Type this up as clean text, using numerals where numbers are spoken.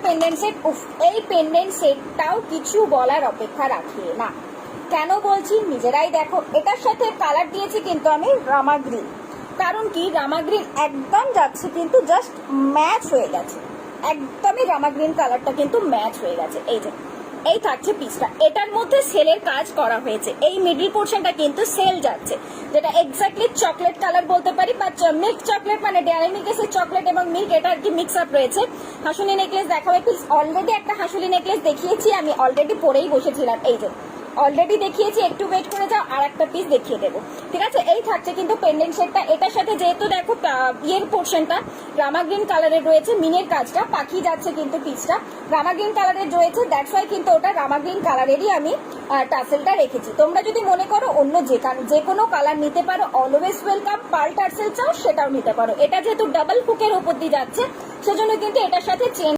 Pendant set. এই pendant সেটটাও কিছু বলার অপেক্ষা রাখে না। কেন বলছি নিজেরাই দেখো। এটার সাথে কালার দিয়েছি কিন্তু আমি রামা গ্রিন। কারণ কি, রামা গ্রিন একদম যাচ্ছে কিন্তু জাস্ট ম্যাচ হয়ে গেছে, একদমই রামা গ্রিন কালারটা কিন্তু ম্যাচ হয়ে গেছে। এই যে এই থাকছে পিসটা, এটার মধ্যে সেলের কাজ করা হয়েছে। এই মিডল পোর্শনটা কিন্তু সেল যাচ্ছে, যেটা এক্স্যাক্টলি চকলেট কালার বলতে পারি, বা মিল্ক চকলেট, মানে ডেয়ারি মিল্কের চকলেট এবং মিল্ক এটা আর কি মিক্স আপ রয়েছে। হাসুলি নেকলেস দেখাবে প্লিজ। অলরেডি একটা হাসুলি নেকলেস দেখিয়েছি আমি, অলরেডি পরেই বসেছিলাম। এই যে অলরেডি দেখিয়েছি, একটু ওয়েট করে যাও, আর একটা পিস দেখিয়ে দেবো, ঠিক আছে। এই থাকছে কিন্তু পেন্ডেন্ট সেটটা। এটার সাথে যেহেতু দেখো ইয়ের পোর্শনটা রামা গ্রিন কালারের রয়েছে, মিনের কাজটা পাখি যাচ্ছে কিন্তু পিসটা রামা গ্রিন কালারের রয়েছে, দ্যাটস ওয়াই কিন্তু ওটা রামা গ্রিন কালারেরই আমি টার্সেলটা রেখেছি। তোমরা যদি মনে করো অন্য যে কোনো কালার নিতে পারো, অলওয়েজ ওয়েলকাম। পার্ল টার্সেল চাও সেটাও নিতে পারো। এটা যেহেতু ডাবল হুকের উপর দিয়ে যাচ্ছে, সেজন্য কিন্তু এটার সাথে চেন